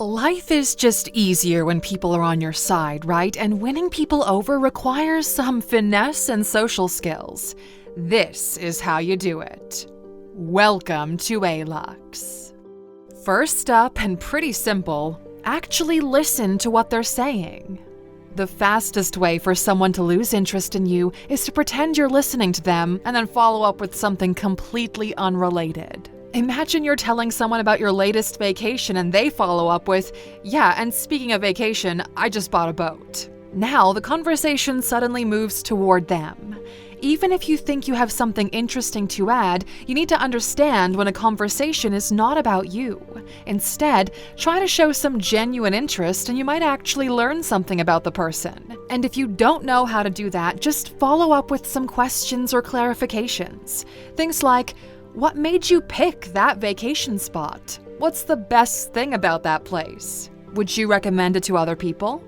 Life is just easier when people are on your side, right? And winning people over requires some finesse and social skills. This is how you do it. Welcome to Alux. First up, and pretty simple, actually listen to what they're saying. The fastest way for someone to lose interest in you is to pretend you're listening to them and then follow up with something completely unrelated. Imagine you're telling someone about your latest vacation and they follow up with, "Yeah, and speaking of vacation, I just bought a boat." Now the conversation suddenly moves toward them. Even if you think you have something interesting to add, you need to understand when a conversation is not about you. Instead, try to show some genuine interest and you might actually learn something about the person. And if you don't know how to do that, just follow up with some questions or clarifications. Things like, what made you pick that vacation spot? What's the best thing about that place? Would you recommend it to other people?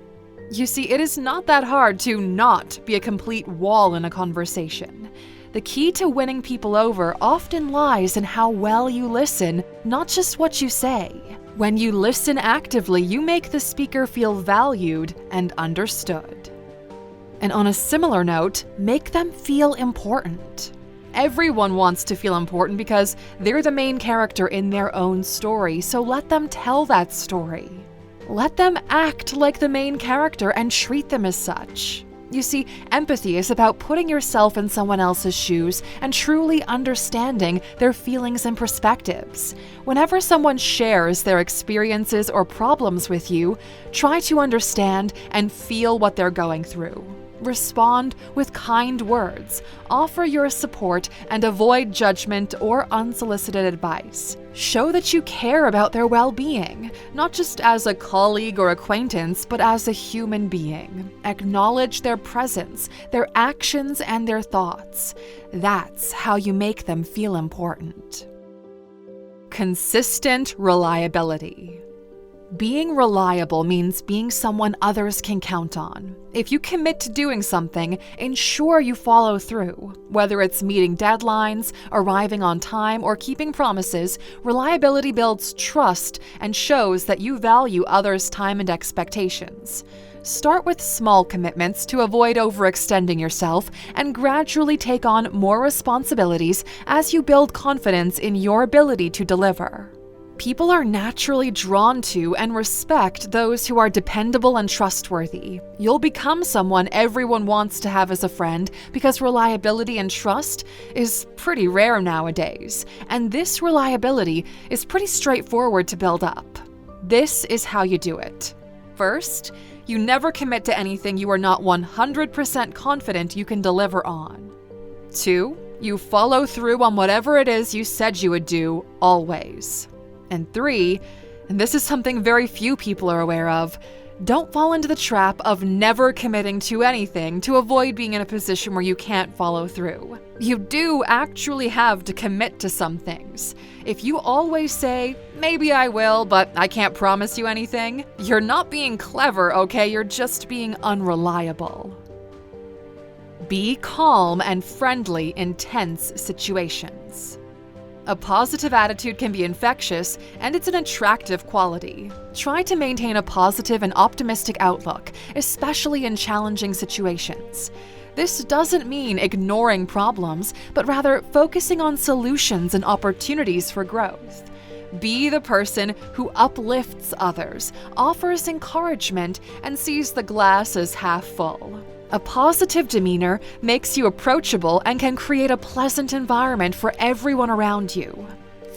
You see, it is not that hard to not be a complete wall in a conversation. The key to winning people over often lies in how well you listen, not just what you say. When you listen actively, you make the speaker feel valued and understood. And on a similar note, make them feel important. Everyone wants to feel important because they're the main character in their own story, so let them tell that story. Let them act like the main character and treat them as such. You see, empathy is about putting yourself in someone else's shoes and truly understanding their feelings and perspectives. Whenever someone shares their experiences or problems with you, try to understand and feel what they're going through. Respond with kind words, offer your support, and avoid judgment or unsolicited advice. Show that you care about their well-being, not just as a colleague or acquaintance, but as a human being. Acknowledge their presence, their actions, and their thoughts. That's how you make them feel important. Consistent reliability. Being reliable means being someone others can count on. If you commit to doing something, ensure you follow through. Whether it's meeting deadlines, arriving on time, or keeping promises, reliability builds trust and shows that you value others' time and expectations. Start with small commitments to avoid overextending yourself and gradually take on more responsibilities as you build confidence in your ability to deliver. People are naturally drawn to and respect those who are dependable and trustworthy. You'll become someone everyone wants to have as a friend because reliability and trust is pretty rare nowadays, and this reliability is pretty straightforward to build up. This is how you do it. First, you never commit to anything you are not 100% confident you can deliver on. 2, you follow through on whatever it is you said you would do, always. And 3, and this is something very few people are aware of, don't fall into the trap of never committing to anything to avoid being in a position where you can't follow through. You do actually have to commit to some things. If you always say, "Maybe I will, but I can't promise you anything," you're not being clever, okay? You're just being unreliable. Be calm and friendly in tense situations. A positive attitude can be infectious, and it's an attractive quality. Try to maintain a positive and optimistic outlook, especially in challenging situations. This doesn't mean ignoring problems, but rather focusing on solutions and opportunities for growth. Be the person who uplifts others, offers encouragement, and sees the glass as half full. A positive demeanor makes you approachable and can create a pleasant environment for everyone around you.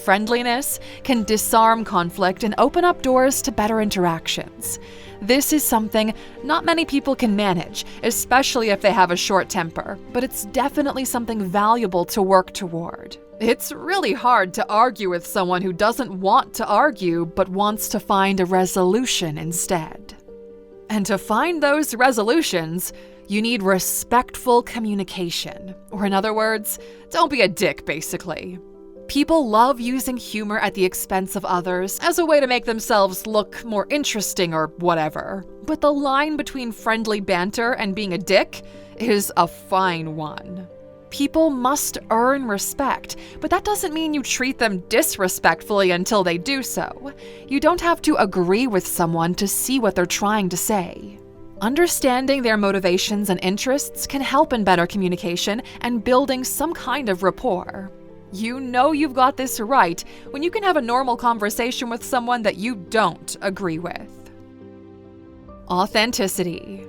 Friendliness can disarm conflict and open up doors to better interactions. This is something not many people can manage, especially if they have a short temper, but it's definitely something valuable to work toward. It's really hard to argue with someone who doesn't want to argue but wants to find a resolution instead. And to find those resolutions, you need respectful communication. Or in other words, don't be a dick, basically. People love using humor at the expense of others as a way to make themselves look more interesting or whatever. But the line between friendly banter and being a dick is a fine one. People must earn respect, but that doesn't mean you treat them disrespectfully until they do so. You don't have to agree with someone to see what they're trying to say. Understanding their motivations and interests can help in better communication and building some kind of rapport. You know you've got this right when you can have a normal conversation with someone that you don't agree with. Authenticity.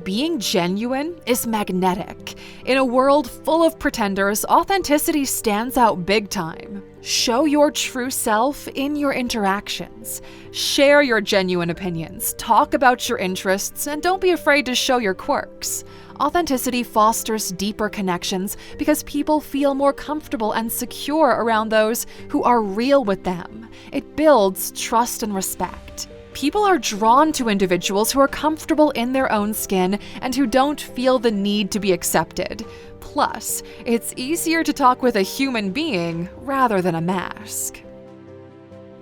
Being genuine is magnetic. In a world full of pretenders, authenticity stands out big time. Show your true self in your interactions. Share your genuine opinions, talk about your interests, and don't be afraid to show your quirks. Authenticity fosters deeper connections because people feel more comfortable and secure around those who are real with them. It builds trust and respect. People are drawn to individuals who are comfortable in their own skin and who don't feel the need to be accepted. Plus, it's easier to talk with a human being rather than a mask.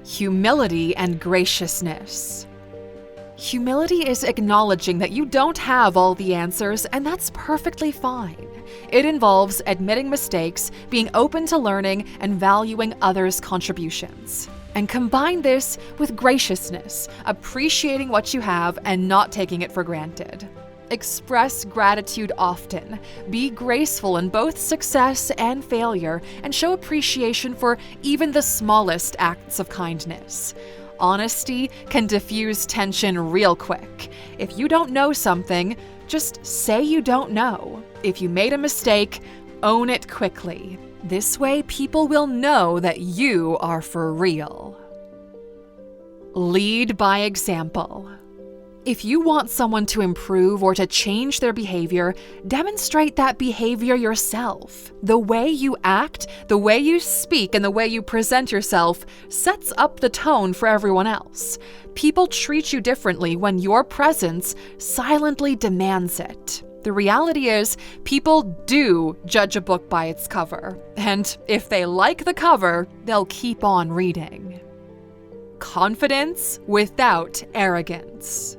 Humility and graciousness. Humility is acknowledging that you don't have all the answers, and that's perfectly fine. It involves admitting mistakes, being open to learning, and valuing others' contributions. And combine this with graciousness, appreciating what you have and not taking it for granted. Express gratitude often. Be graceful in both success and failure, and show appreciation for even the smallest acts of kindness. Honesty can diffuse tension real quick. If you don't know something, just say you don't know. If you made a mistake, own it quickly. This way, people will know that you are for real. Lead by example. If you want someone to improve or to change their behavior, demonstrate that behavior yourself. The way you act, the way you speak, and the way you present yourself sets up the tone for everyone else. People treat you differently when your presence silently demands it. The reality is, people do judge a book by its cover, and if they like the cover, they'll keep on reading. Confidence without arrogance.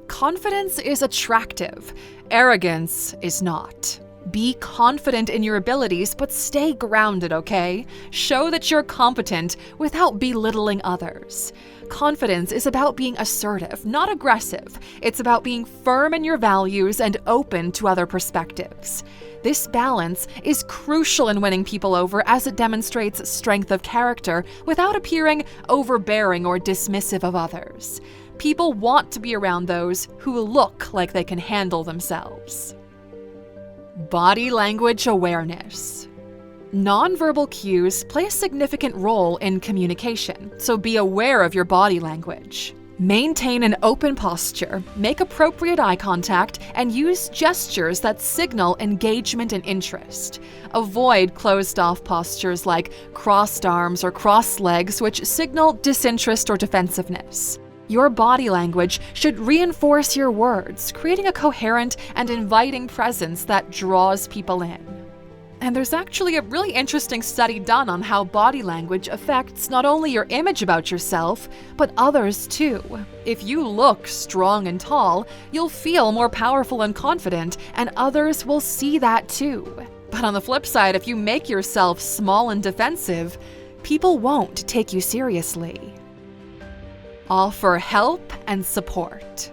Confidence is attractive. Arrogance is not. Be confident in your abilities, but stay grounded, okay? Show that you're competent without belittling others. Confidence is about being assertive, not aggressive. It's about being firm in your values and open to other perspectives. This balance is crucial in winning people over as it demonstrates strength of character without appearing overbearing or dismissive of others. People want to be around those who look like they can handle themselves. Body language awareness. Nonverbal cues play a significant role in communication, so be aware of your body language. Maintain an open posture, make appropriate eye contact, and use gestures that signal engagement and interest. Avoid closed-off postures like crossed arms or crossed legs, which signal disinterest or defensiveness. Your body language should reinforce your words, creating a coherent and inviting presence that draws people in. And there's actually a really interesting study done on how body language affects not only your image about yourself, but others too. If you look strong and tall, you'll feel more powerful and confident, and others will see that too. But on the flip side, if you make yourself small and defensive, people won't take you seriously. Offer help and support.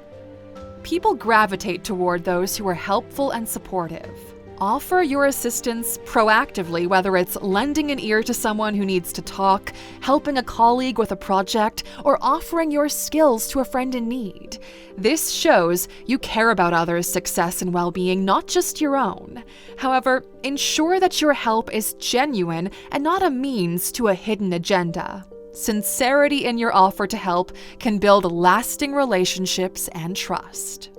People gravitate toward those who are helpful and supportive. Offer your assistance proactively, whether it's lending an ear to someone who needs to talk, helping a colleague with a project, or offering your skills to a friend in need. This shows you care about others' success and well-being, not just your own. However, ensure that your help is genuine and not a means to a hidden agenda. Sincerity in your offer to help can build lasting relationships and trust.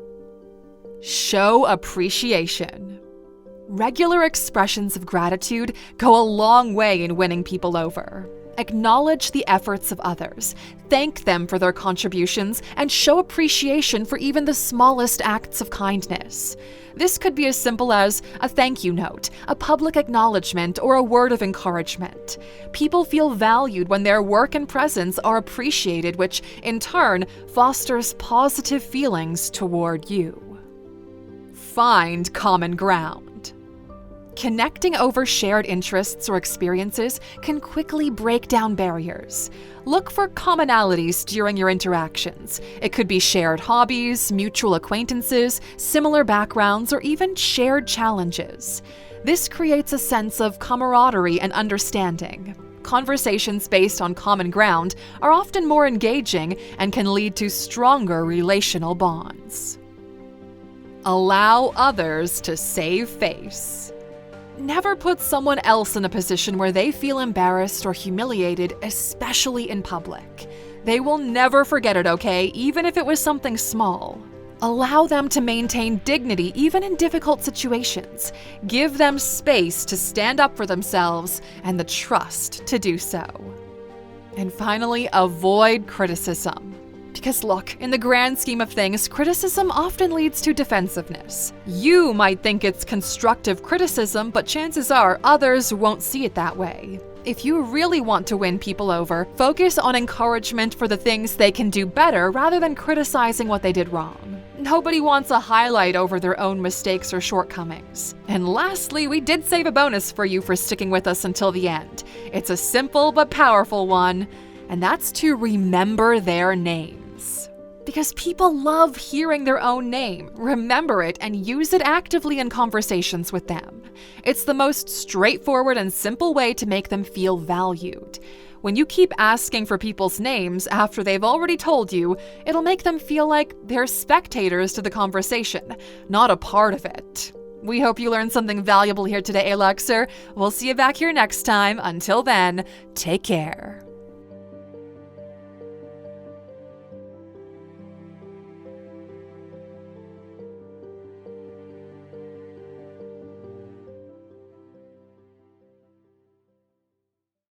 Show appreciation. Regular expressions of gratitude go a long way in winning people over. Acknowledge the efforts of others, thank them for their contributions, and show appreciation for even the smallest acts of kindness. This could be as simple as a thank you note, a public acknowledgement, or a word of encouragement. People feel valued when their work and presence are appreciated, which in turn fosters positive feelings toward you. Find common ground. Connecting over shared interests or experiences can quickly break down barriers. Look for commonalities during your interactions. It could be shared hobbies, mutual acquaintances, similar backgrounds, or even shared challenges. This creates a sense of camaraderie and understanding. Conversations based on common ground are often more engaging and can lead to stronger relational bonds. Allow others to save face. Never put someone else in a position where they feel embarrassed or humiliated, especially in public. They will never forget it, okay, even if it was something small. Allow them to maintain dignity even in difficult situations. Give them space to stand up for themselves and the trust to do so. And finally, avoid criticism. Because look, in the grand scheme of things, criticism often leads to defensiveness. You might think it's constructive criticism, but chances are others won't see it that way. If you really want to win people over, focus on encouragement for the things they can do better rather than criticizing what they did wrong. Nobody wants a highlight over their own mistakes or shortcomings. And lastly, we did save a bonus for you for sticking with us until the end. It's a simple but powerful one, and that's to remember their names. Because people love hearing their own name. Remember it and use it actively in conversations with them. It's the most straightforward and simple way to make them feel valued. When you keep asking for people's names after they've already told you, it'll make them feel like they're spectators to the conversation, not a part of it. We hope you learned something valuable here today, Aluxer. We'll see you back here next time. Until then, take care.